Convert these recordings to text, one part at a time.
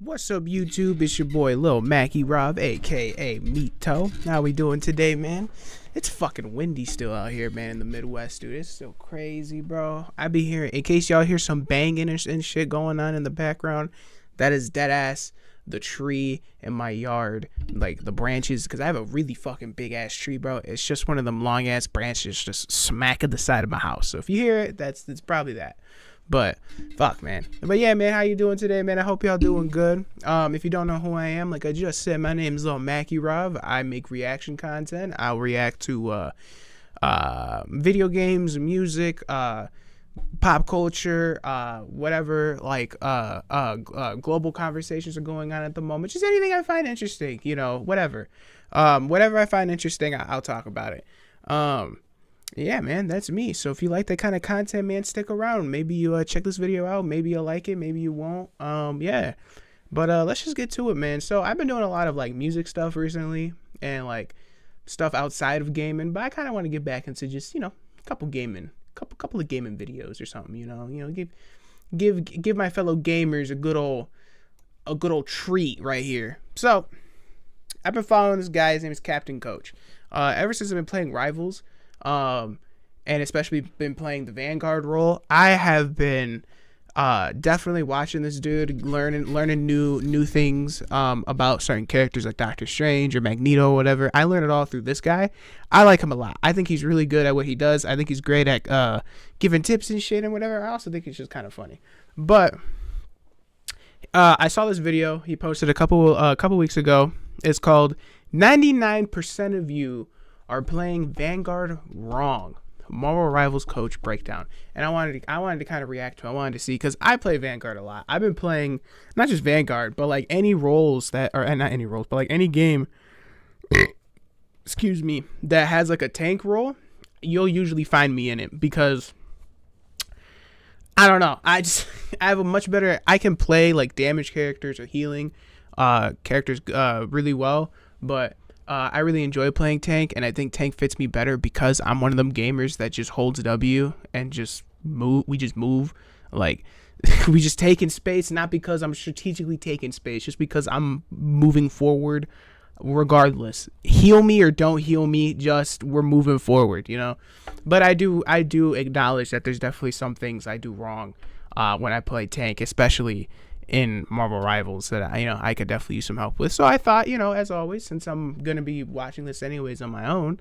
What's up, YouTube? It's your boy Lil Mackie Rob, aka Meat-Toe. How we doing today, man? It's fucking windy still out here, man, in the Midwest, dude. It's still crazy, bro. I be hearing, in case y'all hear some banging and shit going on in the background, that is dead ass the tree in my yard, like the branches, because I have a really fucking big ass tree, bro. It's just one of them long ass branches just smacking the side of my house. So if you hear it, it's probably that. But fuck, man. But yeah, man, how you doing today, man? I hope y'all doing good. If you don't know who I am, like I just said, my name is Lil Mackie Rob. I make reaction content. I'll react to video games, music, pop culture, whatever, like global conversations are going on at the moment. Just anything I find interesting, you know, whatever. Whatever I find interesting, I'll talk about it. Yeah, man, that's me. So if you like that kind of content, man, stick around. Maybe you check this video out. Maybe you'll like it. Maybe you won't. Yeah. But let's just get to it, man. So I've been doing a lot of like music stuff recently and like stuff outside of gaming, but I kind of want to get back into just, you know, a couple of gaming videos or something, you know, give my fellow gamers a good old treat right here. So I've been following this guy. His name is Captain Coach. Ever since I've been playing Rivals, and especially been playing the Vanguard role, I have been definitely watching this dude, learning new things about certain characters like Doctor Strange or Magneto or whatever. I learned it all through this guy. I like him a lot. I think he's really good at what he does. I think he's great at giving tips and shit and whatever. I also think he's just kind of funny. But I saw this video he posted a couple weeks ago. It's called 99% of you are playing Vanguard wrong. Marvel Rivals coach breakdown. And I wanted to kind of react to it. I wanted to see, because I play Vanguard a lot. I've been playing not just Vanguard, but like any roles that are not any roles, but like any game excuse me, that has like a tank role, you'll usually find me in it, because I don't know. I have a much better, I can play like damage characters or healing characters really well, but I really enjoy playing tank, and I think tank fits me better because I'm one of them gamers that just holds W and just move. We just move, like we just take in space, not because I'm strategically taking space, just because I'm moving forward regardless. Heal me or don't heal me, just we're moving forward, you know. But I do acknowledge that there's definitely some things I do wrong when I play tank, especially in Marvel Rivals, that I could definitely use some help with. So I thought, as always, since I'm gonna be watching this anyways on my own,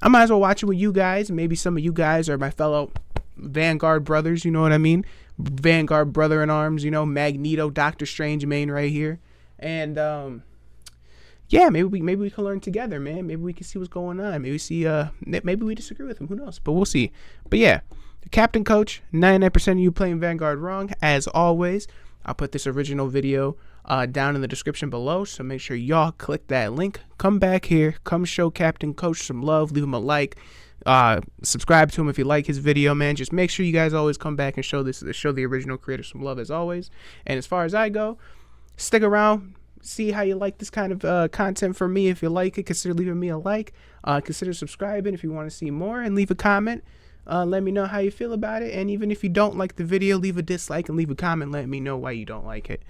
I might as well watch it with you guys. Maybe some of you guys are my fellow Vanguard brothers, you know what I mean? Vanguard brother in arms, Magneto, Doctor Strange main right here. And yeah, maybe we can learn together, man. Maybe we can see what's going on. Maybe we disagree with him. Who knows? But we'll see. But yeah, Captain Coach, 99% of you playing Vanguard wrong, as always. I'll put this original video down in the description below, so make sure y'all click that link. Come back here. Come show Captain Coach some love. Leave him a like. Subscribe to him if you like his video, man. Just make sure you guys always come back and show the original creator some love, as always. And as far as I go, stick around. See how you like this kind of content from me. If you like it, consider leaving me a like. Consider subscribing if you want to see more, and leave a comment. Let me know how you feel about it, and even if you don't like the video, leave a dislike and leave a comment. Let me know why you don't like it.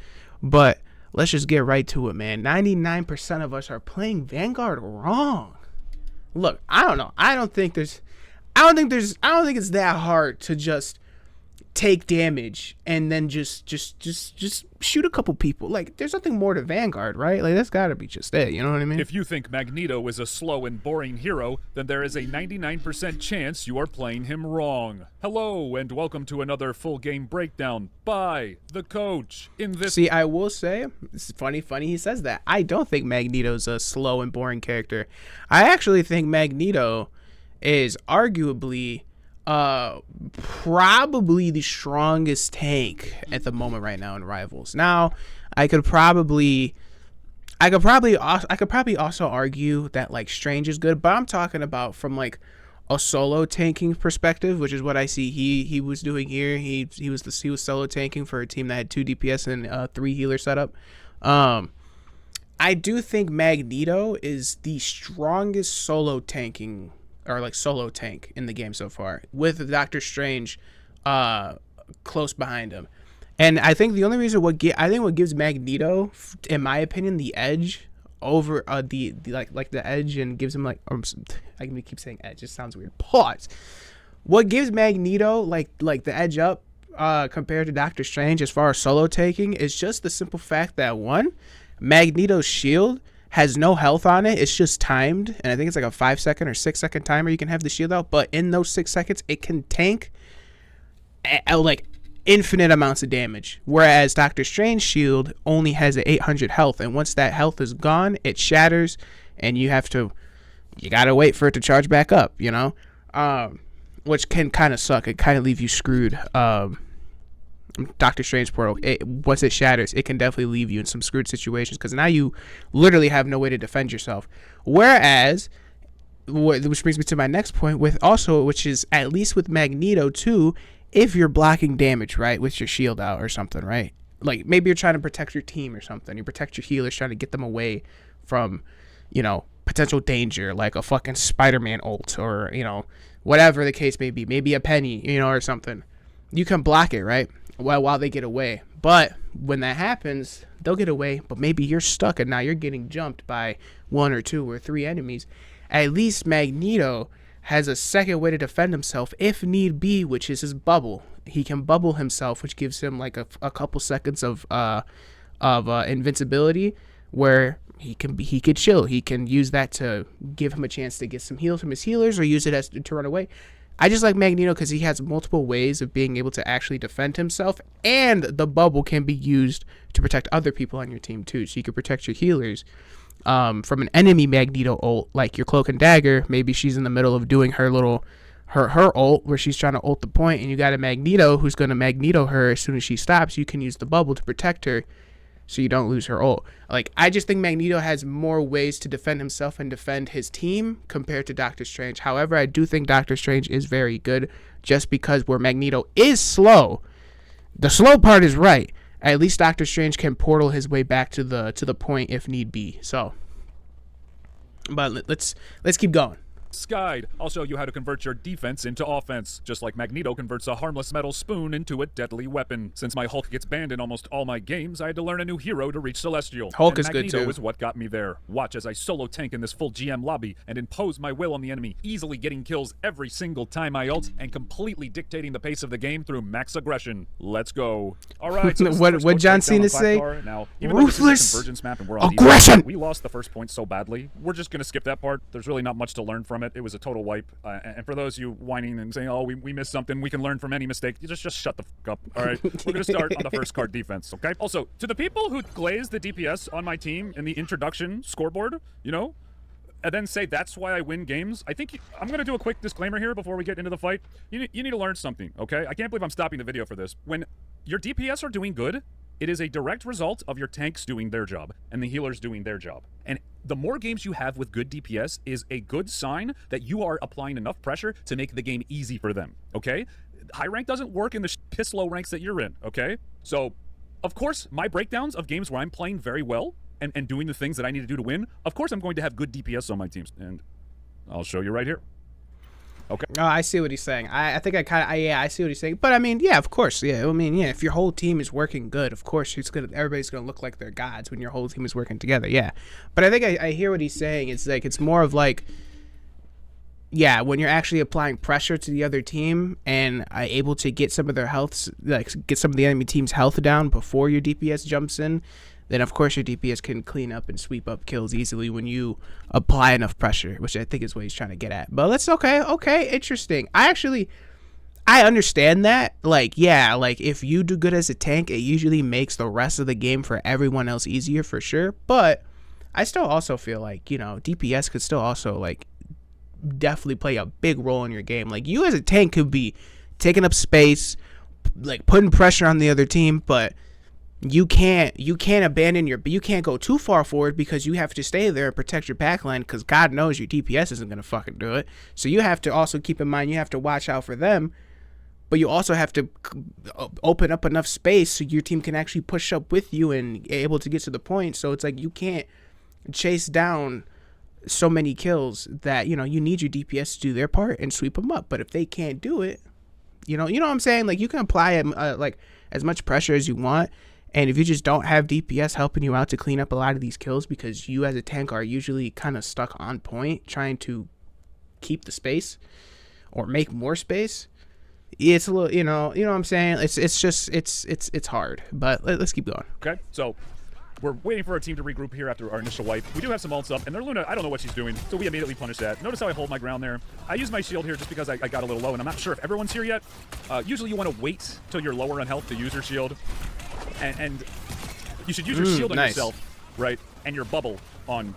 But let's just get right to it, man. 99% of us are playing Vanguard wrong. Look, I don't know. I don't think it's that hard to just take damage and then just shoot a couple people. Like, there's nothing more to Vanguard, right? Like, that's gotta be just it, you know what I mean? If you think Magneto is a slow and boring hero, then there is a 99% chance you are playing him wrong. Hello, and welcome to another full game breakdown by the coach. See, I will say, it's funny he says that. I don't think Magneto's a slow and boring character. I actually think Magneto is arguably probably the strongest tank at the moment right now in Rivals. Now, I could probably also argue that like Strange is good, but I'm talking about from like a solo tanking perspective, which is what I see he was doing here. He was solo tanking for a team that had 2 DPS and 3 healer setup. I do think Magneto is the strongest solo tanking, or like solo tank in the game so far, with Doctor Strange close behind him. And I think the only reason I think what gives Magneto, in my opinion, the edge over the like the edge and gives him like I can keep saying edge. It sounds weird. Pause. What gives Magneto like the edge up compared to Doctor Strange as far as solo taking is just the simple fact that one, Magneto's shield has no health on it. It's just timed, and I think it's like a 5-second or 6-second timer you can have the shield out. But in those 6 seconds, it can tank like infinite amounts of damage. Whereas Doctor Strange's shield only has an 800 health, and once that health is gone, it shatters, and you gotta wait for it to charge back up. Which can kind of suck. It kind of leave you screwed. Doctor Strange portal, once it shatters, it can definitely leave you in some screwed situations because now you literally have no way to defend yourself. Whereas, which brings me to my next point, which is at least with Magneto too, if you're blocking damage, right, with your shield out or something, right? Like maybe you're trying to protect your team or something. You protect your healers, trying to get them away from, potential danger, like a fucking Spider-Man ult or, whatever the case may be. Maybe a penny, or something. You can block it, right? While they get away. But when that happens, they'll get away, but maybe you're stuck and now you're getting jumped by 1 or 2 or 3 enemies. At least Magneto has a second way to defend himself if need be, which is his bubble. He can bubble himself, which gives him like a couple seconds of invincibility where he could chill. He can use that to give him a chance to get some heals from his healers or use it as to run away. I just like Magneto because he has multiple ways of being able to actually defend himself, and the bubble can be used to protect other people on your team too. So you can protect your healers from an enemy Magneto ult, like your Cloak and Dagger. Maybe she's in the middle of doing her ult where she's trying to ult the point, and you got a Magneto who's going to Magneto her as soon as she stops. You can use the bubble to protect her so you don't lose her ult. Like, I just think Magneto has more ways to defend himself and defend his team compared to Doctor Strange. However, I do think Doctor Strange is very good just because where Magneto is slow, the slow part is right. At least Doctor Strange can portal his way back to the point if need be. So, but let's keep going. Skied. I'll show you how to convert your defense into offense, just like Magneto converts a harmless metal spoon into a deadly weapon. Since my Hulk gets banned in almost all my games, I had to learn a new hero to reach Celestial. Hulk and is good too. Magneto is what got me there. Watch as I solo tank in this full GM lobby and impose my will on the enemy, easily getting kills every single time I ult and completely dictating the pace of the game through max aggression. Let's go. All right. So what John Cena say? Now, even Ruthless though this is a convergence map and we're on aggression. we lost the first point so badly. We're just gonna skip that part. There's really not much to learn from it. It was a total wipe. And for those of you whining and saying, "Oh, we missed something," we can learn from any mistake. You just shut the fuck up. All right, we're gonna start on the first card defense. Okay. Also, to the people who glaze the DPS on my team in the introduction scoreboard, and then say that's why I win games. I think I'm gonna do a quick disclaimer here before we get into the fight. You need to learn something. Okay. I can't believe I'm stopping the video for this. When your DPS are doing good, it is a direct result of your tanks doing their job and the healers doing their job. And the more games you have with good DPS is a good sign that you are applying enough pressure to make the game easy for them, okay? High rank doesn't work in the piss low ranks that you're in, okay? So, of course, my breakdowns of games where I'm playing very well and doing the things that I need to do to win, of course I'm going to have good DPS on my teams. And I'll show you right here. Okay. Oh, I see what he's saying. I think I see what he's saying. But I mean, yeah, of course. Yeah, I mean, yeah, if your whole team is working good, of course everybody's gonna look like they're gods when your whole team is working together. Yeah. But I think I hear what he's saying. It's like it's more of like, yeah, when you're actually applying pressure to the other team and able to get some of their health, like get some of the enemy team's health down before your DPS jumps in, then of course your DPS can clean up and sweep up kills easily when you apply enough pressure, which I think is what he's trying to get at. But that's okay, interesting. I understand that. Like, yeah, like if you do good as a tank, it usually makes the rest of the game for everyone else easier for sure. But I still also feel like, DPS could still also like definitely play a big role in your game. Like you as a tank could be taking up space, like putting pressure on the other team, but you can't abandon you can't go too far forward because you have to stay there and protect your backline because God knows your DPS isn't going to fucking do it. So you have to also keep in mind you have to watch out for them, but you also have to open up enough space so your team can actually push up with you and able to get to the point. So it's like you can't chase down so many kills that, you need your DPS to do their part and sweep them up. But if they can't do it, you know what I'm saying? Like you can apply like as much pressure as you want. And if you just don't have DPS helping you out to clean up a lot of these kills, because you as a tank are usually kind of stuck on point trying to keep the space or make more space, it's a little, you know what I'm saying? It's hard, but let's keep going. Okay, so we're waiting for our team to regroup here after our initial wipe. We do have some ults up, and their Luna, I don't know what she's doing, so we immediately punish that. Notice how I hold my ground there. I use my shield here just because I got a little low, and I'm not sure if everyone's here yet. Usually you want to wait till you're lower on health to use your shield. And you should use your shield on yourself, right? And your bubble on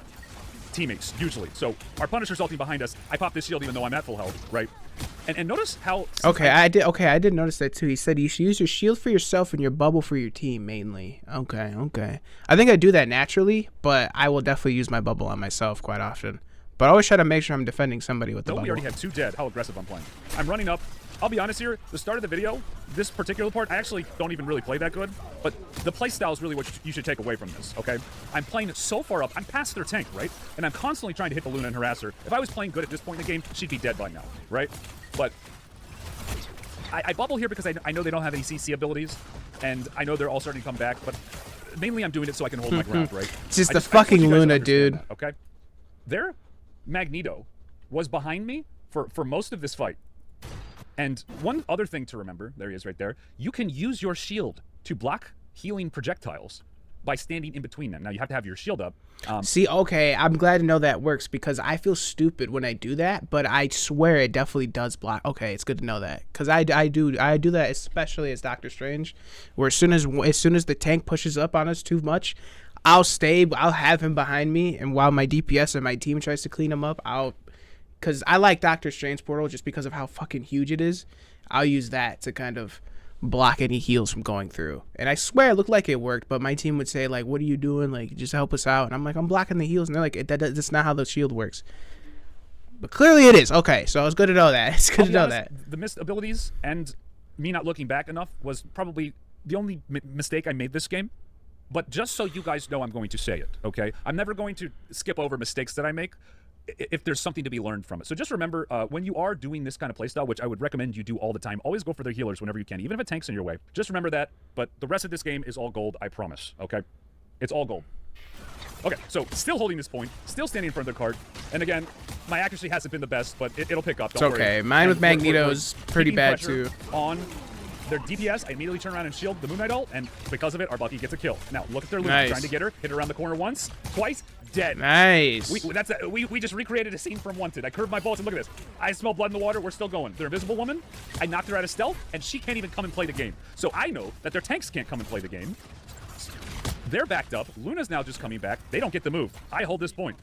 teammates, usually. So our Punisher's ulting behind us. I pop this shield even though I'm at full health, right? And notice how... I did notice that too. He said you should use your shield for yourself and your bubble for your team, mainly. Okay. I think I do that naturally, but I will definitely use my bubble on myself quite often. But I always try to make sure I'm defending somebody with the bubble. We already have 2 dead. How aggressive I'm playing. I'm running up. I'll be honest here, the start of the video, this particular part, I actually don't even really play that good, but the playstyle is really what you should take away from this, okay? I'm playing so far up, I'm past their tank, right? And I'm constantly trying to hit the Luna and harass her. If I was playing good at this point in the game, she'd be dead by now, right? But I bubble here because I know they don't have any CC abilities, and I know they're all starting to come back, but mainly I'm doing it so I can hold my ground, right? It's just the fucking Luna, dude. That, okay? Their Magneto was behind me for most of this fight. And one other thing to remember, there he is right there, you can use your shield to block healing projectiles by standing in between them. Now, you have to have your shield up. See, okay, I'm glad to know that works because I feel stupid when I do that, but I swear it definitely does block. Okay, it's good to know that because I do that, especially as Doctor Strange, where as soon as the tank pushes up on us too much, I'll have him behind me, and while my DPS and my team tries to clean him up, because I like Doctor Strange portal just because of how fucking huge it is. I'll use that to kind of block any heals from going through. And I swear it looked like it worked, but my team would say, like, what are you doing? Like, just help us out. And I'm like, I'm blocking the heals. And they're like, that's not how the shield works. But clearly it is. Okay, so it's good to know that. It's good to know that. The missed abilities and me not looking back enough was probably the only mistake I made this game. But just so you guys know, I'm going to say it, okay? I'm never going to skip over mistakes that I make if there's something to be learned from it. So just remember, when you are doing this kind of playstyle, which I would recommend you do all the time, always go for their healers whenever you can, even if a tank's in your way. Just remember that, but the rest of this game is all gold, I promise, okay? It's all gold. Okay, so still holding this point, still standing in front of the cart, and again, my accuracy hasn't been the best, but it'll pick up, don't worry. It's okay. Mine with Magneto is pretty bad, too. On their DPS, I immediately turn around and shield the Moon Knight ult, and because of it, our Bucky gets a kill. Now, look at their Luna, trying to get her, hit her around the corner once, twice, dead. Nice. We just recreated a scene from Wanted. I curved my bullets, and look at this. I smell blood in the water, we're still going. Their Invisible Woman, I knocked her out of stealth, and she can't even come and play the game. So I know that their tanks can't come and play the game. They're backed up. Luna's now just coming back. They don't get the move. I hold this point.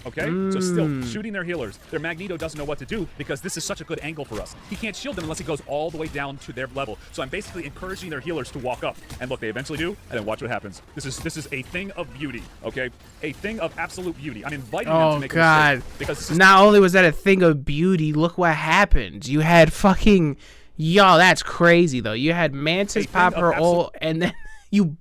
Okay? So still shooting their healers. Their Magneto doesn't know what to do because this is such a good angle for us. He can't shield them unless he goes all the way down to their level. So I'm basically encouraging their healers to walk up. And look, they eventually do, and then watch what happens. This is a thing of beauty, okay? A thing of absolute beauty. I'm inviting them to make a mistake. Because this is not only was that a thing of beauty, look what happened. You had fucking... Yo, that's crazy, though. You had Mantis pop her ult, and then you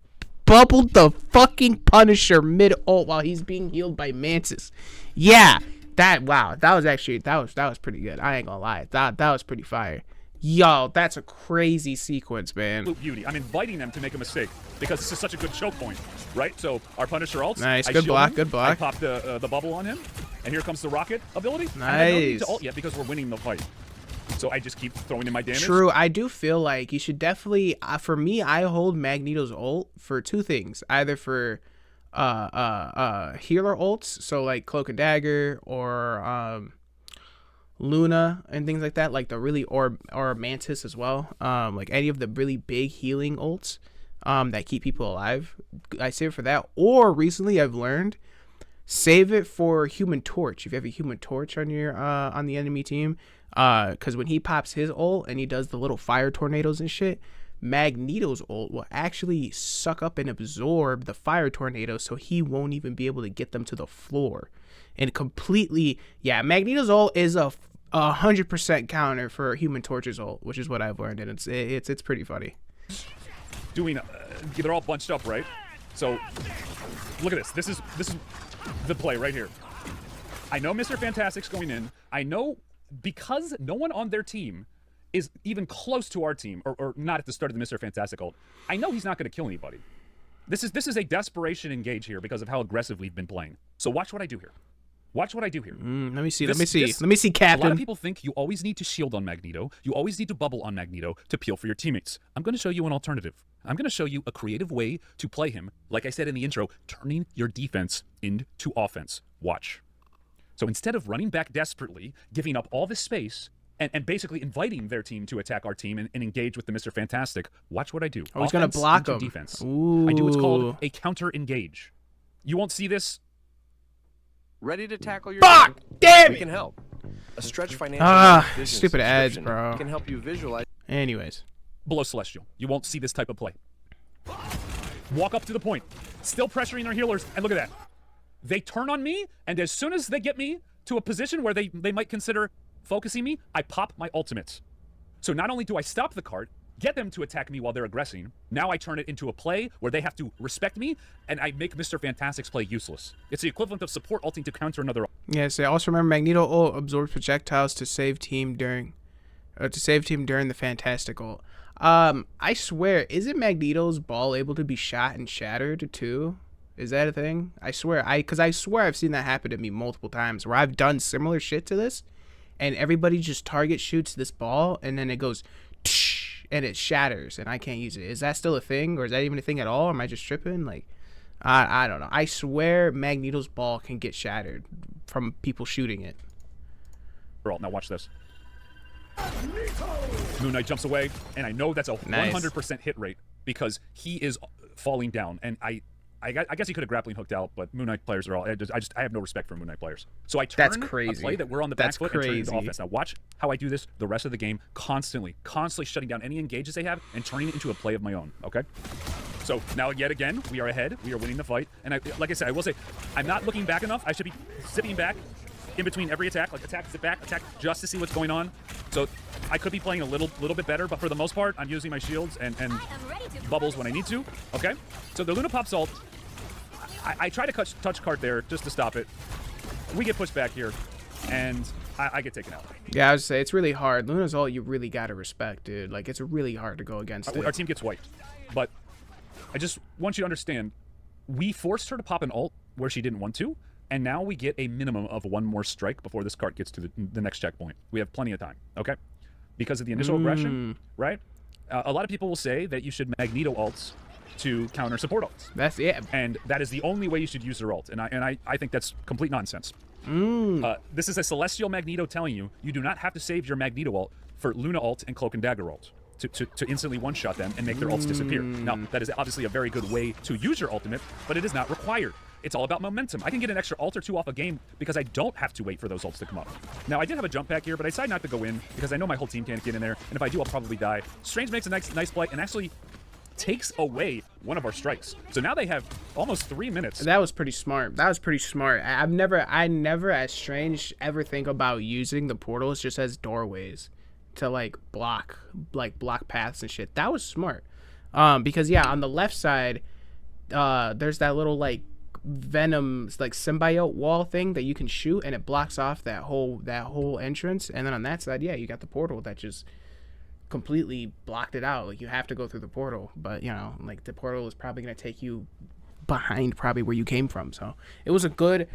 bubbled the fucking Punisher mid-ult while he's being healed by Mantis. Yeah, that was pretty good. I ain't gonna lie. That was pretty fire. Yo, that's a crazy sequence, man. Beauty. I'm inviting them to make a mistake because this is such a good choke point, right? So our Punisher ults. Nice, good block, him, good block. I popped the bubble on him, and here comes the rocket ability. Nice. And I don't need to ult yet because we're winning the fight. So I just keep throwing in my damage. True, I do feel like you should definitely. For me, I hold Magneto's ult for two things: either for healer ults, so like Cloak and Dagger, or Luna and things like that, like the really or Mantis as well. Like any of the really big healing ults that keep people alive. I save it for that. Or recently, I've learned save it for Human Torch. If you have a Human Torch on your on the enemy team. Because when he pops his ult and he does the little fire tornadoes and shit, Magneto's ult will actually suck up and absorb the fire tornadoes, so he won't even be able to get them to the floor. And completely, yeah, Magneto's ult is a 100% counter for Human Torch's ult, which is what I've learned, and it's pretty funny. Doing, they're all bunched up, right? So look at this. This is the play right here. I know Mr. Fantastic's going in. I know. Because no one on their team is even close to our team, or not at the start of the Mr. Fantastic ult, I know he's not going to kill anybody. This is a desperation engage here because of how aggressive we've been playing. So watch what I do here. Watch what I do here. Let me see. Let me see, Captain. A lot of people think you always need to shield on Magneto. You always need to bubble on Magneto to peel for your teammates. I'm going to show you an alternative. I'm going to show you a creative way to play him. Like I said in the intro, turning your defense into offense. Watch. So instead of running back desperately, giving up all this space, and basically inviting their team to attack our team and engage with the Mr. Fantastic, watch what I do. Oh, he's going to block him. Defense. Ooh. I do what's called a counter engage. You won't see this. Ready to tackle your Fuck! Damn We it! can help. A Stretch Financial vision stupid ads, subscription bro. can help you visualize. Anyways. Below Celestial. You won't see this type of play. Walk up to the point. Still pressuring their healers, and look at that. They turn on me, and as soon as they get me to a position where they might consider focusing me, I pop my ultimates. So not only do I stop the cart, get them to attack me while they're aggressing, now I turn it into a play where they have to respect me, and I make Mr. Fantastic's play useless. It's the equivalent of support ulting to counter another. Yes, I also remember Magneto ult absorbs projectiles to save team during the Fantastic ult. I swear, isn't Magneto's ball able to be shot and shattered too? Is that a thing? I swear, because I swear I've seen that happen to me multiple times where I've done similar shit to this, and everybody just target shoots this ball, and then it goes, and it shatters, and I can't use it. Is that still a thing, or is that even a thing at all? Or am I just tripping? Like, I don't know. I swear Magneto's ball can get shattered from people shooting it. Now watch this. Moon Knight jumps away, and I know that's a 100% hit rate because he is falling down, and I guess he could have grappling hooked out, but Moon Knight players are all. I have no respect for Moon Knight players. So I turn a play that we're on the back foot and turn it into offense. Now watch how I do this the rest of the game, constantly shutting down any engages they have and turning it into a play of my own. Okay. So now yet again we are ahead. We are winning the fight, and like I said, I will say I'm not looking back enough. I should be zipping back in between every attack, like attack, zip back, attack, just to see what's going on. So I could be playing a little bit better, but for the most part, I'm using my shields and bubbles when I need to. Okay. So the Luna pops ult. I try to touch cart there just to stop it. We get pushed back here, and I get taken out. Yeah, I would say it's really hard. Luna's ult you really gotta respect, dude. Like, it's really hard to go against it. Our team gets wiped, but I just want you to understand, we forced her to pop an ult where she didn't want to, and now we get a minimum of one more strike before this cart gets to the next checkpoint. We have plenty of time, okay? Because of the initial aggression, right? A lot of people will say that you should Magneto ults to counter support ults. That's it. And that is the only way you should use their ult. And I think that's complete nonsense. This is a Celestial Magneto telling you do not have to save your Magneto ult for Luna ult and Cloak and Dagger ult to instantly one-shot them and make their ults disappear. Now, that is obviously a very good way to use your ultimate, but it is not required. It's all about momentum. I can get an extra ult or two off a game because I don't have to wait for those ults to come up. Now, I did have a jump pack here, but I decided not to go in because I know my whole team can't get in there, and if I do, I'll probably die. Strange makes a nice play and actually takes away one of our strikes. So now they have almost 3 minutes. That was pretty smart. I never as Strange ever think about using the portals just as doorways to like block paths and shit. That was smart. Because yeah, on the left side, there's that little like venom like symbiote wall thing that you can shoot, and it blocks off that whole entrance. And then on that side, yeah, you got the portal that just completely blocked it out. Like, you have to go through the portal, but you know, like, the portal is probably going to take you behind probably where you came from. So it was definitely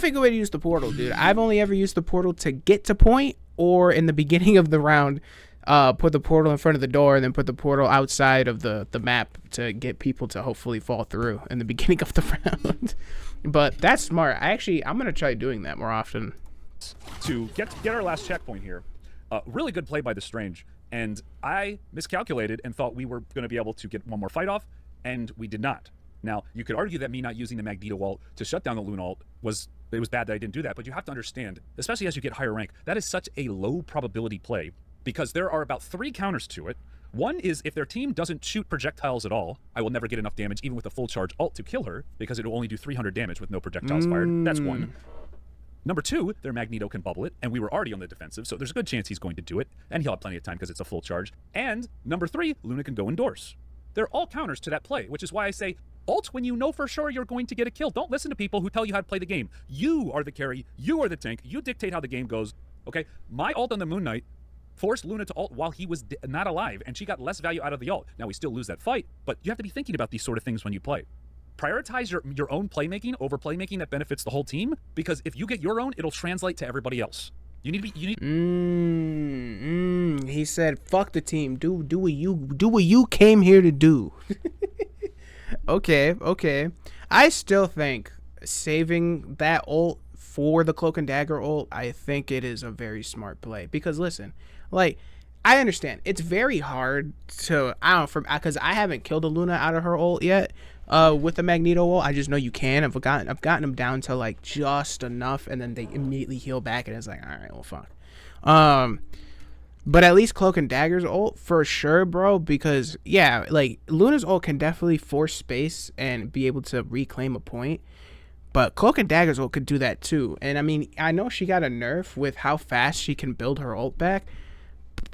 a good way to use the portal, dude. I've only ever used the portal to get to point, or in the beginning of the round, put the portal in front of the door and then put the portal outside of the map to get people to hopefully fall through in the beginning of the round. But that's smart. I'm gonna try doing that more often. To get our last checkpoint here, really good play by the Strange. And I miscalculated and thought we were going to be able to get one more fight off, and we did not. Now, you could argue that me not using the Magneto ult to shut down the Luna ult was bad that I didn't do that, but you have to understand, especially as you get higher rank, that is such a low probability play because there are about 3 counters to it. One is if their team doesn't shoot projectiles at all, I will never get enough damage even with a full charge ult to kill her because it will only do 300 damage with no projectiles fired. That's one. Number 2, their Magneto can bubble it, and we were already on the defensive, so there's a good chance he's going to do it, and he'll have plenty of time because it's a full charge. And number 3, Luna can go indoors. They're all counters to that play, which is why I say ult when you know for sure you're going to get a kill. Don't listen to people who tell you how to play the game. You are the carry, you are the tank, you dictate how the game goes, okay? My ult on the Moon Knight forced Luna to ult while he was not alive, and she got less value out of the ult. Now, we still lose that fight, but you have to be thinking about these sort of things when you play. Prioritize your own playmaking over playmaking that benefits the whole team, because if you get your own, it'll translate to everybody else. You need to be. He said, "Fuck the team. Do what you came here to do." Okay. I still think saving that ult for the Cloak and Dagger ult, I think it is a very smart play. Because listen, like, I understand it's very hard to because I haven't killed a Luna out of her ult yet. With the Magneto ult, I just know you can. I've gotten them down to like just enough, and then they immediately heal back, and it's like, all right, well, fuck. But at least Cloak and Dagger's ult for sure, bro. Because yeah, like Luna's ult can definitely force space and be able to reclaim a point. But Cloak and Dagger's ult could do that too. And I mean, I know she got a nerf with how fast she can build her ult back.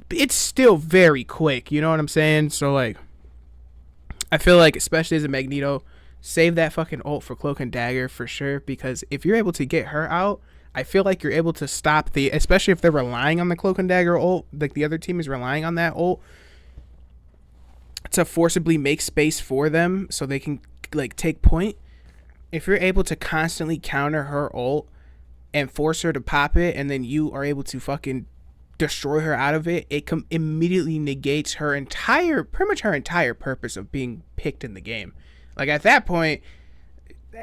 It's still very quick, you know what I'm saying? So like, I feel like, especially as a Magneto, save that fucking ult for Cloak and Dagger for sure. Because if you're able to get her out, I feel like you're able to stop especially if they're relying on the Cloak and Dagger ult, like the other team is relying on that ult to forcibly make space for them so they can like take point. If you're able to constantly counter her ult and force her to pop it, and then you are able to fucking destroy her out of it, it immediately negates pretty much her entire purpose of being picked in the game. Like at that point,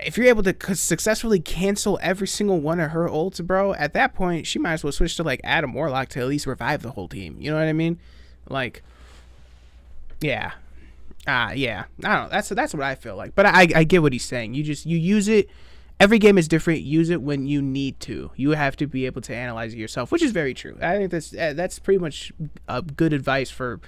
if you're able to successfully cancel every single one of her ults, bro, at that point she might as well switch to like Adam Warlock to at least revive the whole team. You know what I mean? Like, yeah. Yeah, I don't know. That's what I feel like. But I get what he's saying. You use it. Every game is different. Use it when you need to. You have to be able to analyze it yourself, which is very true. I think that's pretty much good advice for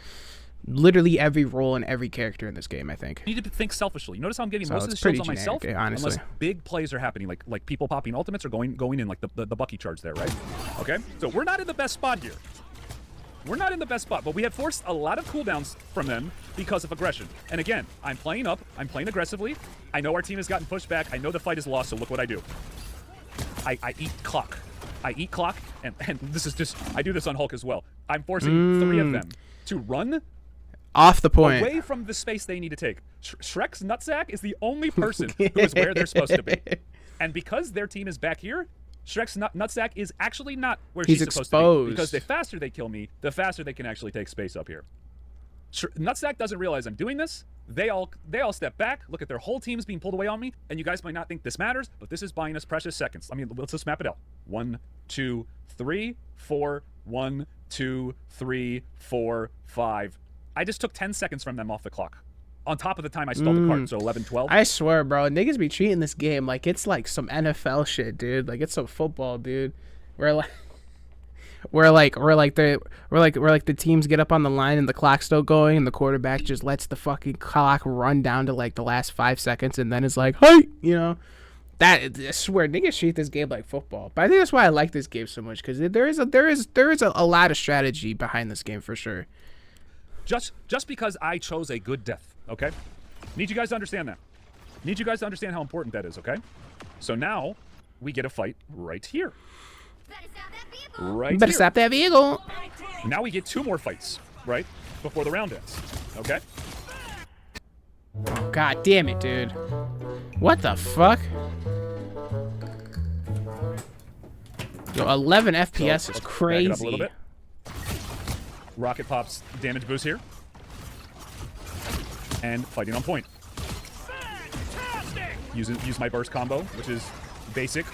literally every role and every character in this game, I think. You need to think selfishly. Notice how I'm getting most of the shields on myself, honestly. Unless big plays are happening, like people popping ultimates or going in like the Bucky charge there, right? Okay, so we're not in the best spot here. We're not in the best spot, but we have forced a lot of cooldowns from them because of aggression. And again, I'm playing up. I'm playing aggressively. I know our team has gotten pushed back. I know the fight is lost, so look what I do. I eat clock. I eat clock, and this is just, I do this on Hulk as well. I'm forcing 3 of them to run off the point, away from the space they need to take. Shrek's nutsack is the only person who is where they're supposed to be. And because their team is back here, Shrek's nutsack is actually not where she's supposed to be. Because the faster they kill me, the faster they can actually take space up here. Nutsack doesn't realize I'm doing this. They all step back, look at their whole teams being pulled away on me, and you guys might not think this matters, but this is buying us precious seconds. I mean, let's just map it out. 1, 2, 3, 4, 1, 2, 3, 4, 5. I just took 10 seconds from them off the clock. On top of the time I stole the cart, so 11, 12. I swear, bro, niggas be treating this game like it's like some NFL shit, dude. Like it's some football, dude. We're like the teams get up on the line and the clock's still going, and the quarterback just lets the fucking clock run down to like the last 5 seconds, and then it's like, hey, you know. That, I swear, niggas treat this game like football. But I think that's why I like this game so much, because there is a lot of strategy behind this game for sure. Just because I chose a good death, okay? Need you guys to understand that. Need you guys to understand how important that is, okay? So now we get a fight right here. Better stop that vehicle. Now we get 2 more fights, right? Before the round ends, okay? Oh, God damn it, dude. What the fuck? Yo, 11 FPS is crazy. Back it up a little bit. Rocket Pop's damage boost here. And fighting on point. Use my burst combo, which is basic.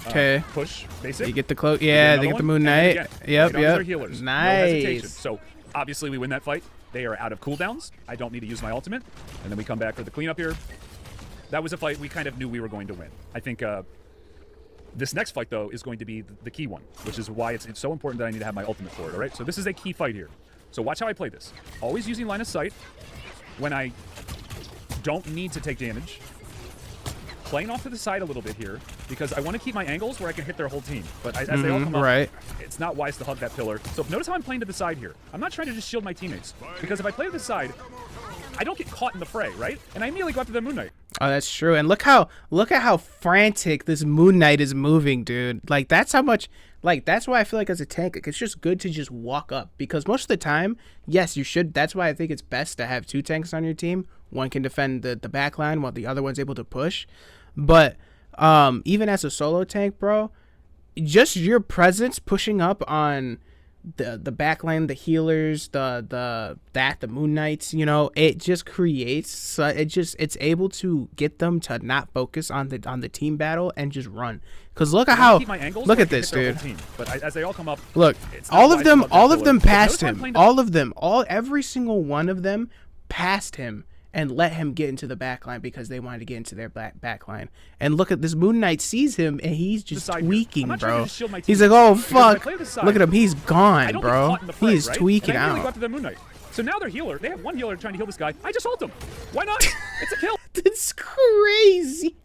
Okay. Push, basic. You get the cloak. Yeah, they get the Moon Knight. Yep. Healers. Nice. No hesitation. So obviously we win that fight. They are out of cooldowns. I don't need to use my ultimate. And then we come back for the cleanup here. That was a fight we kind of knew we were going to win. I think this next fight, though, is going to be the key one, which is why it's so important that I need to have my ultimate for it, all right? So this is a key fight here. So watch how I play this. Always using line of sight when I don't need to take damage. Playing off to the side a little bit here, because I want to keep my angles where I can hit their whole team. But as they all come up, it's not wise to hug that pillar. So notice how I'm playing to the side here. I'm not trying to just shield my teammates, because if I play to the side, I don't get caught in the fray, right? And I immediately go after the Moon Knight. Oh, that's true. And look at how frantic this Moon Knight is moving, dude. Like that's how much that's why I feel like as a tank, like, it's just good to just walk up because most of the time, yes, you should. That's why I think it's best to have two tanks on your team. One can defend the back line while the other one's able to push. But even as a solo tank, bro, just your presence pushing up on the back line, the healers, the Moon Knights, you know, it just creates it's able to get them to not focus on the team battle and just run. Cause look at how look at this, dude. But as they all come up, look, all of them passed him. Every single one of them passed him and let him get into the back line because they wanted to get into their back line. And look at this, Moon Knight sees him and he's just tweaking, bro. He's like, oh fuck, look at him, he's gone, bro. He's tweaking out. Go after the Moon Knight. So now their healer, they have one healer trying to heal this guy. I just ult him. Why not? It's a kill. That's crazy.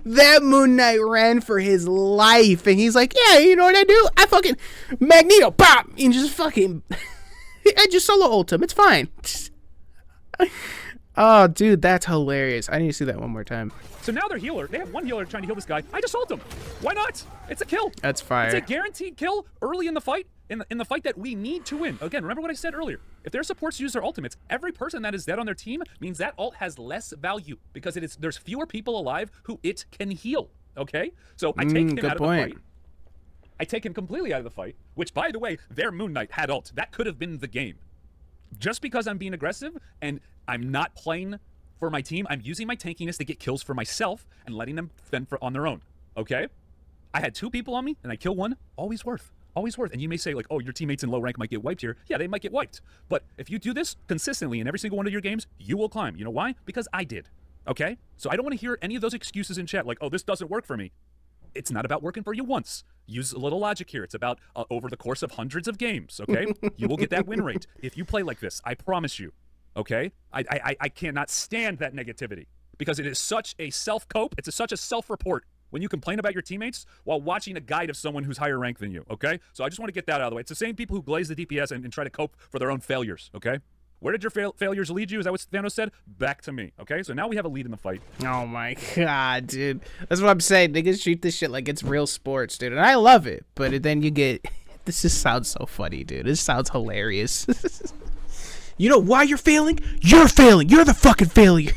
That Moon Knight ran for his life and he's like, yeah, you know what I do? I fucking Magneto pop and just fucking I just solo ult him. It's fine. Oh, dude, that's hilarious. I need to see that one more time. So now their healer, they have one healer trying to heal this guy. I just ult him. Why not? It's a kill. That's fire. It's a guaranteed kill early in the fight, in the fight that we need to win. Again, remember what I said earlier. If their supports use their ultimates, every person that is dead on their team means that ult has less value because there's fewer people alive who it can heal. Okay? So I take him out of the fight. I take him completely out of the fight, which, by the way, their Moon Knight had ult. That could have been the game. Just because I'm being aggressive and I'm not playing for my team, I'm using my tankiness to get kills for myself and letting them fend on their own, okay? I had two people on me, and I kill one. Always worth. Always worth. And you may say, like, oh, your teammates in low rank might get wiped here. Yeah, they might get wiped. But if you do this consistently in every single one of your games, you will climb. You know why? Because I did, okay? So I don't want to hear any of those excuses in chat, like, oh, this doesn't work for me. It's not about working for you once. Use a little logic here. It's about over the course of hundreds of games, okay? You will get that win rate if you play like this. I promise you, okay? I cannot stand that negativity because it is such a self-cope. It's such a self-report when you complain about your teammates while watching a guide of someone who's higher ranked than you, okay? So I just want to get that out of the way. It's the same people who glaze the DPS and try to cope for their own failures, okay? Where did your failures lead you? Is that what Thanos said? Back to me, okay? So now we have a lead in the fight. Oh my god, dude. That's what I'm saying. Niggas treat this shit like it's real sports, dude. And I love it. But then you get... This just sounds so funny, dude. This sounds hilarious. You know why you're failing? You're failing. You're the fucking failure.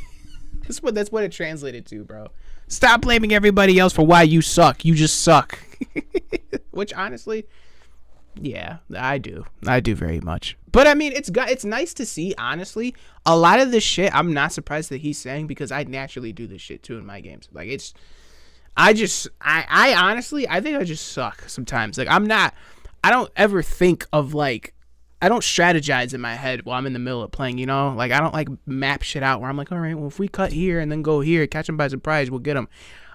That's what it translated to, bro. Stop blaming everybody else for why you suck. You just suck. Which, honestly... Yeah, I do very much. But I mean, it's nice to see, honestly. A lot of this shit, I'm not surprised that he's saying because I naturally do this shit too in my games. Like I honestly, I think I just suck sometimes. Like I don't ever think of like, I don't strategize in my head while I'm in the middle of playing, you know? Like I don't like map shit out where I'm like, all right, well if we cut here and then go here, catch them by surprise, we'll get them.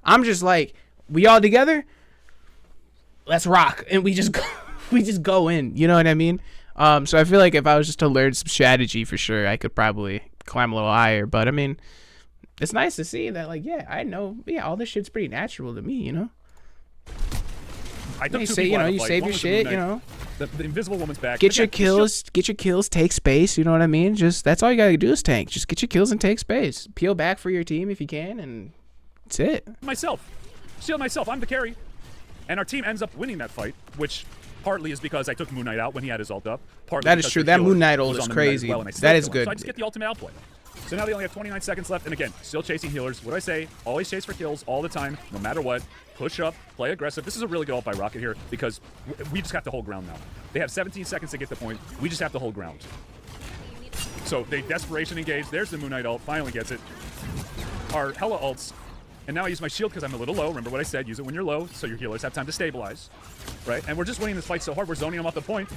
I'm just like, we all together? Let's rock. And we just go. We just go in, you know what I mean? So I feel like if I was just to learn some strategy for sure, I could probably climb a little higher. But I mean, it's nice to see that, like, yeah, I know, yeah, all this shit's pretty natural to me, you know? I took you say, you know, you save your shit, you know? The invisible woman's back. Get your kills, take space, you know what I mean? Just, that's all you gotta do is tank. Just get your kills and take space. Peel back for your team if you can, and that's it. Shield myself, I'm the carry. And our team ends up winning that fight, which... partly is because I took Moon Knight out when he had his ult up. Partly that is true. That Moon Knight ult is crazy. That is good. So I just get the ultimate outplay. So now they only have 29 seconds left. And again, still chasing healers. What do I say? Always chase for kills all the time, no matter what. Push up, play aggressive. This is a really good ult by Rocket here because we just have to hold ground now. They have 17 seconds to get the point. We just have to hold ground. So they desperation engage. There's the Moon Knight ult. Finally gets it. Our Hella ults. And now I use my shield because I'm a little low. Remember what I said, use it when you're low so your healers have time to stabilize, right? And we're just winning this fight so hard, we're zoning them off the point.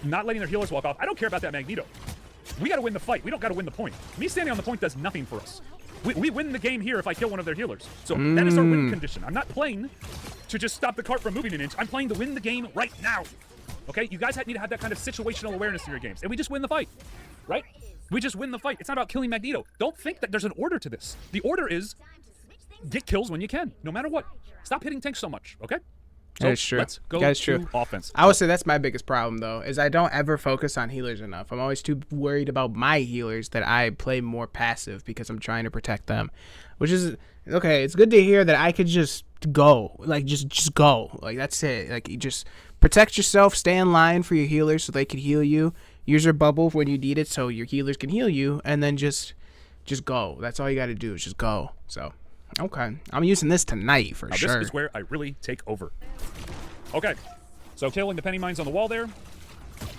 Not letting their healers walk off. I don't care about that Magneto. We got to win the fight. We don't got to win the point. Me standing on the point does nothing for us. We win the game here if I kill one of their healers. So that is our win condition. I'm not playing to just stop the cart from moving an inch. I'm playing to win the game right now. Okay? You guys need to have that kind of situational awareness in your games. And we just win the fight, right? We just win the fight. It's not about killing Magneto. Don't think that there's an order to this. The order is get kills when you can, no matter what. Stop hitting tanks so much, okay? So That's true. let's go That's to true. offense. I would say that's my biggest problem though, is I don't ever focus on healers enough. I'm always too worried about my healers that I play more passive because I'm trying to protect them. Which is okay, it's good to hear that I could just go. Like just go. Like that's it. Like you just protect yourself, stay in line for your healers so they can heal you. Use your bubble when you need it so your healers can heal you, and then just go. That's all you gotta do is just go. So okay. I'm using this tonight for sure. This is where I really take over. Okay, so killing the penny mines on the wall there,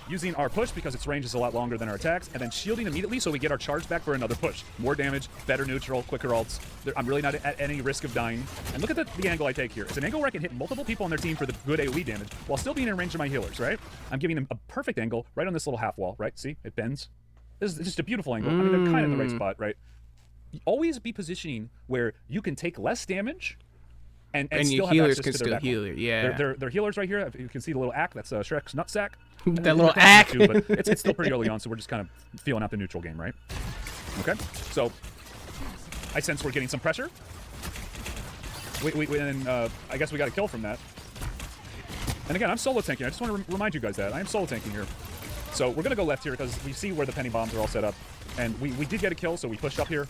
using our push because its range is a lot longer than our attacks, and then shielding immediately so we get our charge back for another push. More damage, better neutral, quicker ults. I'm really not at any risk of dying. And look at the angle I take here. It's an angle where I can hit multiple people on their team for the good AoE damage while still being in range of my healers, right? I'm giving them a perfect angle right on this little half wall, right? See, it bends. This is just a beautiful angle. I mean, they're kind of in the right spot, right? Always be positioning where you can take less damage and still your have healers access can to still their heal you. Yeah. They're healers right here. You can see the little ack. That's Shrek's nutsack. That little ack. Too, but it's still pretty early on, so we're just kind of feeling out the neutral game, right? Okay. So I sense we're getting some pressure. And I guess we got a kill from that. And again, I'm solo tanking. I just want to remind you guys that I am solo tanking here. So we're gonna go left here because we see where the penny bombs are all set up, and we did get a kill, so we pushed up here.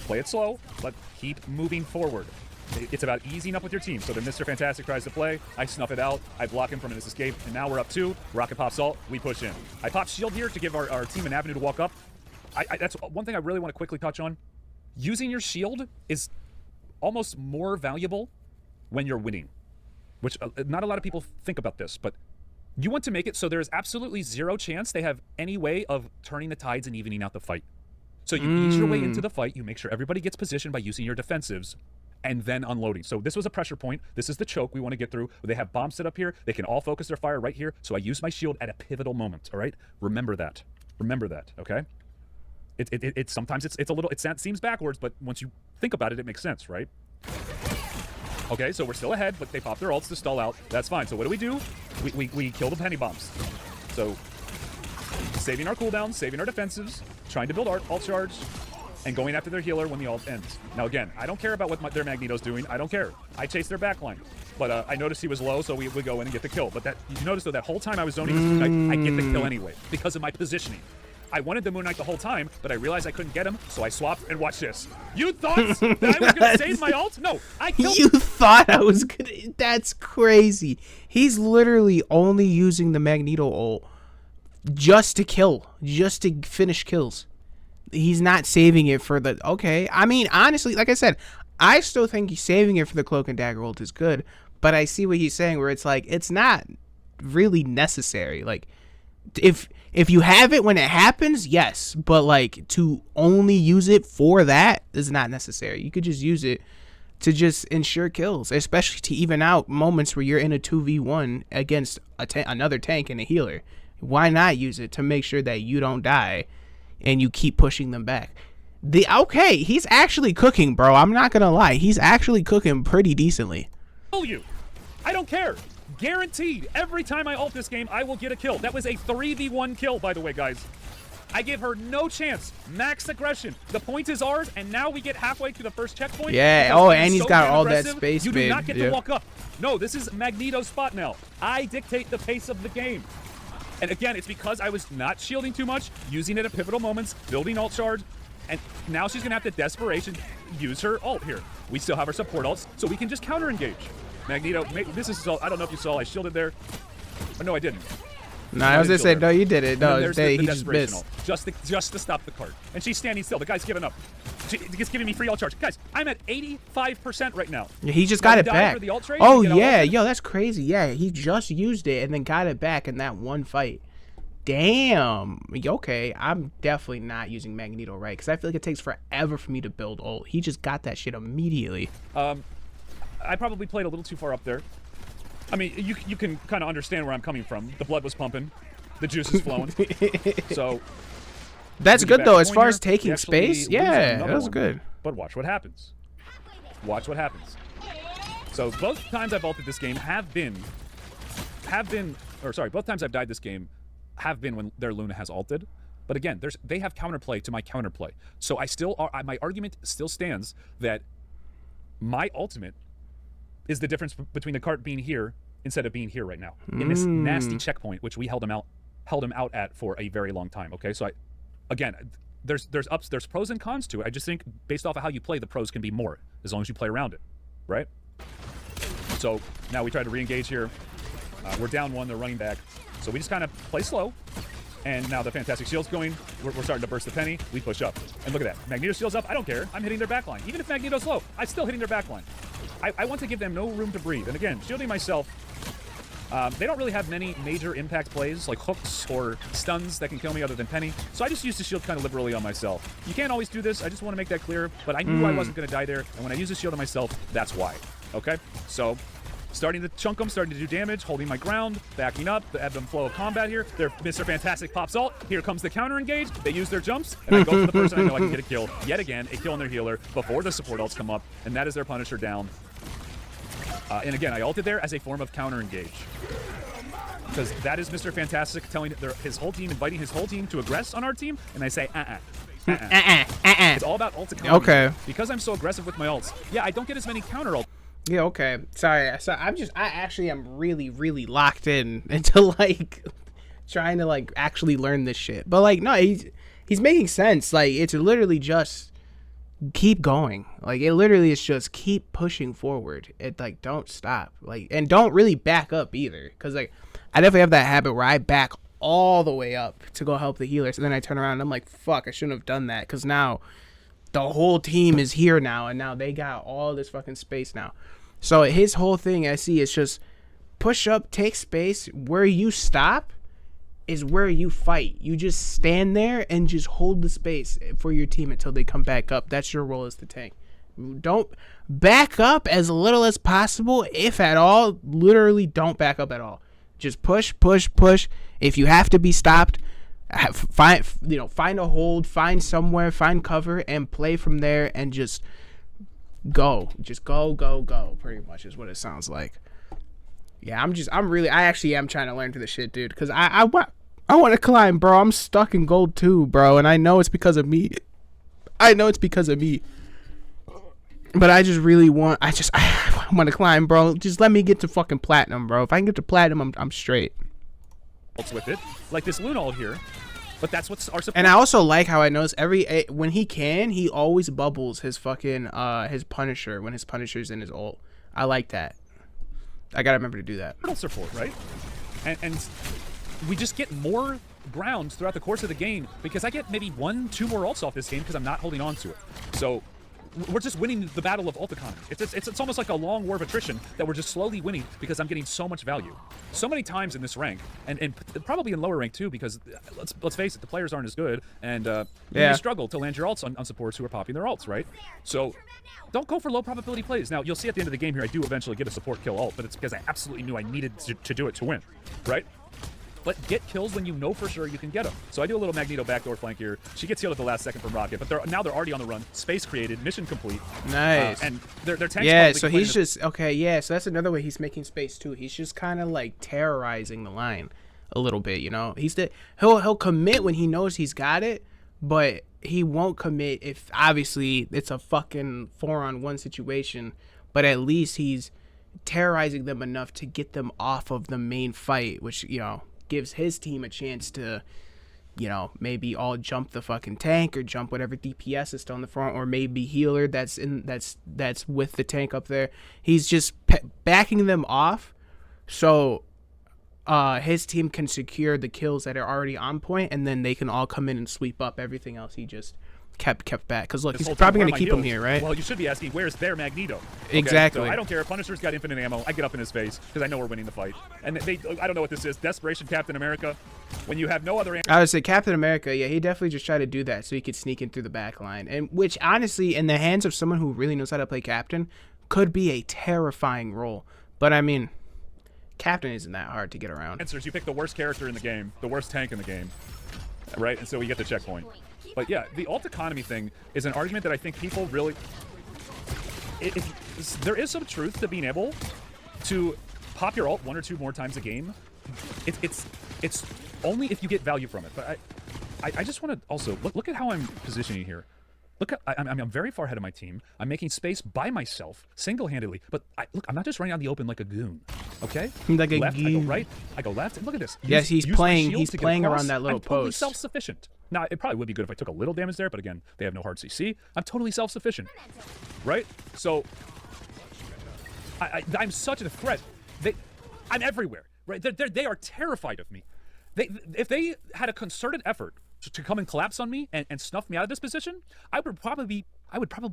Play it slow, but keep moving forward. It's about easing up with your team. So then Mr. Fantastic tries to play. I snuff it out. I block him from his escape. And now we're up 2. Rocket pops ult. We push in. I pop shield here to give our team an avenue to walk up. That's one thing I really want to quickly touch on. Using your shield is almost more valuable when you're winning. Which not a lot of people think about this. But you want to make it so there is absolutely zero chance they have any way of turning the tides and evening out the fight. So you ease your way into the fight. You make sure everybody gets positioned by using your defensives. And then unloading. So this was a pressure point. This is the choke we want to get through. They have bombs set up here. They can all focus their fire right here. So I use my shield at a pivotal moment. All right. Remember that. Remember that. Okay. It sometimes it's a little. It seems backwards, but once you think about it, it makes sense, right? Okay. So we're still ahead, but they pop their ults to stall out. That's fine. So what do? We kill the penny bombs. So saving our cooldowns, saving our defensives, trying to build ult charge. And going after their healer when the ult ends. Now again, I don't care about what their Magneto's doing. I don't care. I chase their backline. But I noticed he was low, so we go in and get the kill. But you notice though, that whole time I was zoning this Moon Knight, I get the kill anyway because of my positioning. I wanted the Moon Knight the whole time, but I realized I couldn't get him, so I swapped and watch this. You thought that I was going to save my ult? No, I killed him. You thought I was going to... That's crazy. He's literally only using the Magneto ult just to kill, just to finish kills. He's not saving it for the... Okay. I mean, honestly, like I said, I still think he's saving it for the Cloak and Dagger ult is good, but I see what he's saying where it's like, it's not really necessary. Like, if you have it when it happens, yes, but like to only use it for that is not necessary. You could just use it to just ensure kills, especially to even out moments where you're in a 2v1 against another tank and a healer. Why not use it to make sure that you don't die and you keep pushing them back? Okay, he's actually cooking, bro. I'm not gonna lie. He's actually cooking pretty decently. You. I don't care. Guaranteed. Every time I ult this game, I will get a kill. That was a 3v1 kill, by the way, guys. I give her no chance. Max aggression. The point is ours, and now we get halfway to the first checkpoint. Yeah. Oh, and he's got all that space, You babe. do not get to walk up. No, this is Magneto's spot now. I dictate the pace of the game. And again, it's because I was not shielding too much, using it at pivotal moments, building ult charge, and now she's going to have to desperation use her ult here. We still have our support ults, so we can just counter-engage. Magneto, this is so, I don't know if you saw, I shielded there. Oh, no, I didn't. No, I was gonna say, no, you did it. No, the he just missed. Ult, just to stop the card. And she's standing still. The guy's giving up. He's giving me free ult charge. Guys, I'm at 85% right now. He just got it back. Trade, oh, yeah. Yo, that's crazy. Yeah, he just used it and then got it back in that one fight. Damn. Okay, I'm definitely not using Magneto right because I feel like it takes forever for me to build ult. He just got that shit immediately. I probably played a little too far up there. I mean, you can kind of understand where I'm coming from. The blood was pumping. The juice is flowing. So... That's good, though. As far as taking space, yeah, that was good. But watch what happens. Watch what happens. So both times I've ulted this game both times I've died this game have been when their Luna has ulted. But again, they have counterplay to my counterplay. So my argument still stands that my ultimate is the difference between the cart being here instead of being here right now in this nasty checkpoint, which we held him out at for a very long time. Okay, so again, there's pros and cons to it. I just think based off of how you play, the pros can be more as long as you play around it, right? So now we try to re-engage here. We're down 1. They're running back, so we just kind of play slow. And now the Fantastic Shield's going. We're starting to burst the penny. We push up. And look at that. Magneto Shield's up. I don't care. I'm hitting their backline. Even if Magneto's low, I'm still hitting their backline. I want to give them no room to breathe. And again, shielding myself, they don't really have many major impact plays like hooks or stuns that can kill me other than Penny. So I just use the shield kind of liberally on myself. You can't always do this. I just want to make that clear. But I knew I wasn't going to die there. And when I use the shield on myself, that's why. Okay? So starting to chunk them, starting to do damage, holding my ground, backing up, the ebb and flow of combat here. Mr. Fantastic pops ult. Here comes the counter engage. They use their jumps, and I go for the person I know I can get a kill. Yet again, a kill on their healer before the support ults come up, and that is their Punisher down. And again, I ulted there as a form of counter engage. Because that is Mr. Fantastic telling his whole team, inviting his whole team to aggress on our team, and I say, It's all about ult economy. Okay. Because I'm so aggressive with my ults, yeah, I don't get as many counter ults. Yeah, okay. Sorry. So I actually am really, really locked in into like trying to like actually learn this shit. But like, no, he's making sense. Like, it's literally just keep going. Like, it literally is just keep pushing forward. It like, don't stop. Like, and don't really back up either. Cause like, I definitely have that habit where I back all the way up to go help the healers, and then I turn around and I'm like, fuck, I shouldn't have done that. Cause now the whole team is here now, and now they got all this fucking space now. So his whole thing I see is just push up, take space. Where you stop is where you fight. You just stand there and just hold the space for your team until they come back up. That's your role as the tank. Don't back up as little as possible, if at all. Literally don't back up at all. Just push, push, push. If you have to be stopped, find a hold, find somewhere, find cover, and play from there, and just go. Just go, go, go. Pretty much is what it sounds like. Yeah, I actually am trying to learn to this shit, dude, because I want to climb, bro. I'm stuck in gold 2, bro, and I know it's because of me. But I just really want, I want to climb, bro. Just let me get to fucking platinum, bro. If I can get to platinum, I'm straight. With it, like this loon ult here, but that's what's our support. And I also like how I notice when he always bubbles his fucking his Punisher when his Punisher's in his ult. I like that. I gotta remember to do that. Support, right? And we just get more grounds throughout the course of the game because I get maybe 1-2 more ults off this game because I'm not holding on to it. So we're just winning the battle of ult economy. It's almost like a long war of attrition that we're just slowly winning because I'm getting so much value. So many times in this rank, and probably in lower rank too, because let's face it, the players aren't as good, and you struggle to land your ults on supports who are popping their ults, right? So don't go for low probability plays. Now, you'll see at the end of the game here, I do eventually get a support kill ult, but it's because I absolutely knew I needed to do it to win, right? But get kills when you know for sure you can get them. So I do a little Magneto backdoor flank here. She gets healed at the last second from Rocket, but now they're already on the run. Space created, mission complete. Nice. And their tanks. Yeah, so he's just okay. Yeah, so that's another way he's making space too. He's just kind of like terrorizing the line a little bit. You know, he'll commit when he knows he's got it, but he won't commit if obviously it's a fucking 4-on-1 situation. But at least he's terrorizing them enough to get them off of the main fight, which gives his team a chance to, maybe all jump the fucking tank or jump whatever DPS is still in the front, or maybe healer that's with the tank up there. He's just backing them off, so his team can secure the kills that are already on point, and then they can all come in and sweep up everything else he just kept back. Because look, he's probably going to keep him here, right? Well, you should be asking, where's their Magneto? Okay? Exactly. So I don't care. Punisher's got infinite ammo. I get up in his face because I know we're winning the fight. And I don't know what this is. Desperation Captain America. When you have no other answer. I would say Captain America, yeah, he definitely just tried to do that so he could sneak in through the back line. And which, honestly, in the hands of someone who really knows how to play Captain, could be a terrifying role. But, I mean, Captain isn't that hard to get around. Answers, you pick the worst character in the game, the worst tank in the game, right? And so we get the checkpoint. But yeah, the ult economy thing is an argument that I think people really... there is some truth to being able to pop your ult 1 or 2 more times a game. It's only if you get value from it. But I just want to also... Look at how I'm positioning here. Look, I'm very far ahead of my team. I'm making space by myself, single-handedly. But look, I'm not just running out in the open like a goon. Okay? Like a left, I go goon. right, I go left. And look at this. Yes, he's use my playing. shield He's to get playing across. around that little I'm totally post. self-sufficient. Now, it probably would be good if I took a little damage there, but again, they have no hard CC. I'm totally self-sufficient, right? So, I'm such a threat. I'm everywhere, right? They are terrified of me. If they had a concerted effort to come and collapse on me and snuff me out of this position, I would probably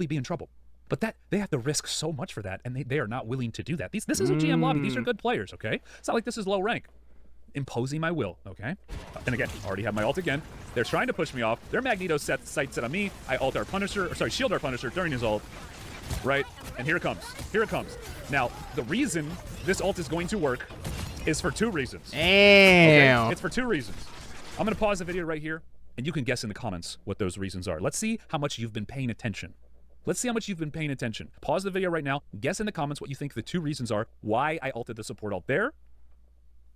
be in trouble. But they have to risk so much for that, and they are not willing to do that. This is a GM lobby. These are good players, okay? It's not like this is low rank. Imposing my will, okay? And again, already have my ult again. They're trying to push me off. Their Magneto sight set on me. I ult our Punisher, or sorry, shield our Punisher during his ult, right? And here it comes. Here it comes. Now, the reason this ult is going to work is for 2 reasons. Damn. Okay? It's for 2 reasons. I'm going to pause the video right here, and you can guess in the comments what those reasons are. Let's see how much you've been paying attention. Let's see how much you've been paying attention. Pause the video right now. Guess in the comments what you think the 2 reasons are why I ulted the support ult there.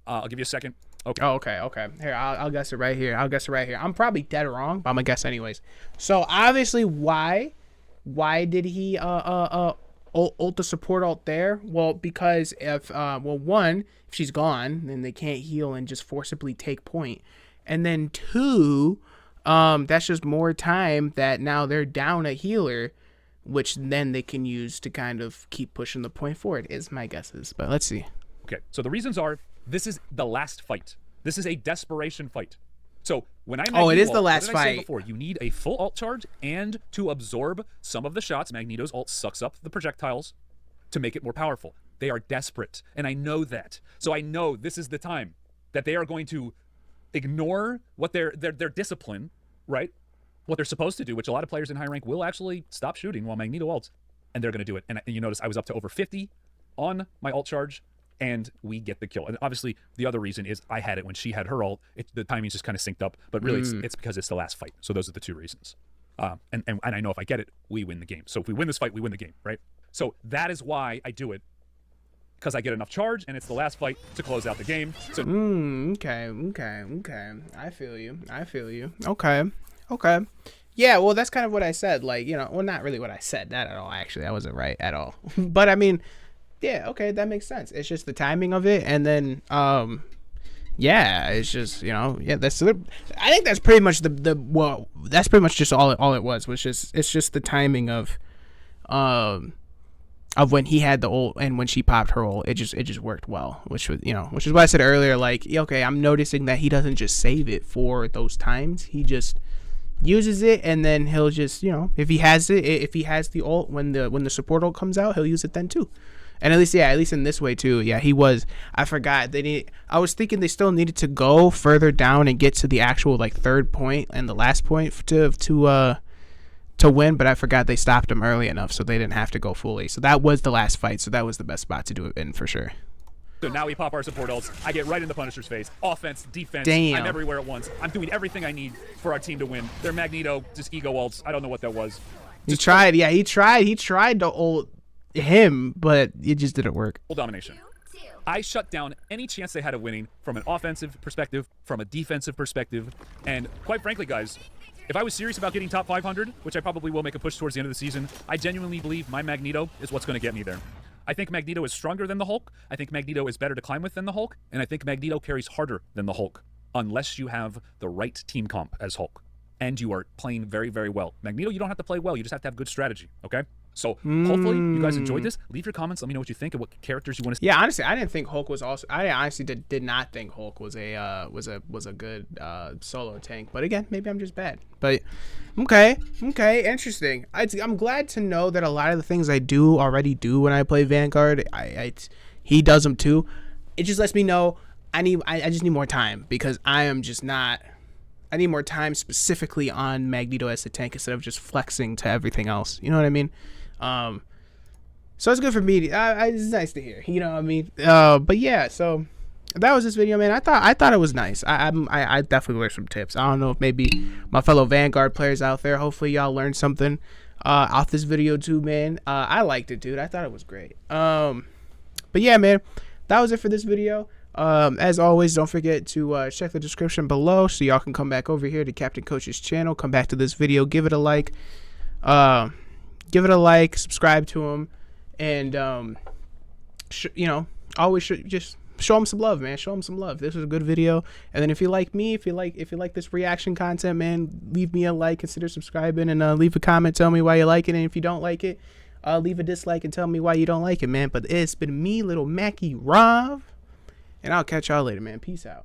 I'll give you a second. Okay. Oh, okay. Here, I'll guess it right here. I'm probably dead wrong, but I'm gonna guess anyways. So obviously, why did he ult the support ult there? Well, because if one, if she's gone, then they can't heal and just forcibly take point, and then 2, that's just more time that now they're down a healer, which then they can use to kind of keep pushing the point forward. Is my guesses, but let's see. Okay. So the reasons are. This is the last fight. This is a desperation fight. So when I it is the last what did I say fight. before? You need a full ult charge and to absorb some of the shots. Magneto's ult sucks up the projectiles to make it more powerful. They are desperate, and I know that. So I know this is the time that they are going to ignore what their discipline, right? What they're supposed to do, which a lot of players in high rank will actually stop shooting while Magneto ults, and they're going to do it. And you notice I was up to over 50 on my ult charge. And we get the kill. And obviously, the other reason is I had it when she had her ult. The timing's just kind of synced up. But really, it's because it's the last fight. So those are the 2 reasons. And I know if I get it, we win the game. So if we win this fight, we win the game, right? So that is why I do it. Because I get enough charge, and it's the last fight to close out the game. So Okay. I feel you. Okay. Yeah, well, that's kind of what I said. Like, well, not really what I said. That at all, actually. That wasn't right at all. But, I mean... Yeah, okay, that makes sense. It's just the timing of it, and then, yeah, it's just, that's, I think that's pretty much that's pretty much just all it was it's just the timing of when he had the ult and when she popped her ult, it just worked well, which was, which is what I said earlier, like, okay, I'm noticing that he doesn't just save it for those times, he just uses it, and then he'll just, if he has the ult when the support ult comes out, he'll use it then too. And at least in this way too. Yeah, he was. I forgot I was thinking they still needed to go further down and get to the actual like 3rd point and the last point to win, but I forgot they stopped him early enough so they didn't have to go fully. So that was the last fight. So that was the best spot to do it in for sure. So now we pop our support ults. I get right in the Punisher's face. Offense, defense. Damn. I'm everywhere at once. I'm doing everything I need for our team to win. Their Magneto just ego ults. I don't know what that was. He tried to ult him, but it just didn't work. Full domination. I shut down any chance they had of winning from an offensive perspective, from a defensive perspective, and quite frankly, guys, if I was serious about getting top 500, which I probably will make a push towards the end of the season, I genuinely believe my Magneto is what's going to get me there. I think Magneto is stronger than the Hulk, I think Magneto is better to climb with than the Hulk, and I think Magneto carries harder than the Hulk, unless you have the right team comp as Hulk, and you are playing very, very well. Magneto, you don't have to play well, you just have to have good strategy, okay? So hopefully you guys enjoyed this. Leave your comments. Let me know what you think and what characters you want to see. Yeah, honestly, I didn't think Hulk was also. I honestly did not think Hulk was a good solo tank. But again, maybe I'm just bad. But okay, interesting. I'm glad to know that a lot of the things I already do when I play Vanguard, he does them too. It just lets me know I just need more time because I am just not. I need more time specifically on Magneto as the tank instead of just flexing to everything else. You know what I mean? So it's good for me. It's nice to hear. You know what I mean? But yeah, so that was this video, man. I thought it was nice. I definitely learned some tips. I don't know if maybe my fellow Vanguard players out there, hopefully y'all learned something off this video too, man. I liked it, dude. I thought it was great. But yeah, man, that was it for this video. As always, don't forget to check the description below so y'all can come back over here to Captain Coach's channel, come back to this video, give it a like, Give it a like, subscribe to him, and always just show him some love, man. Show him some love. This was a good video. And then if you like me, if you like this reaction content, man, leave me a like, consider subscribing, and leave a comment, tell me why you like it. And if you don't like it, leave a dislike and tell me why you don't like it, man. But it's been me, little Mackie Rob, and I'll catch y'all later, man. Peace out.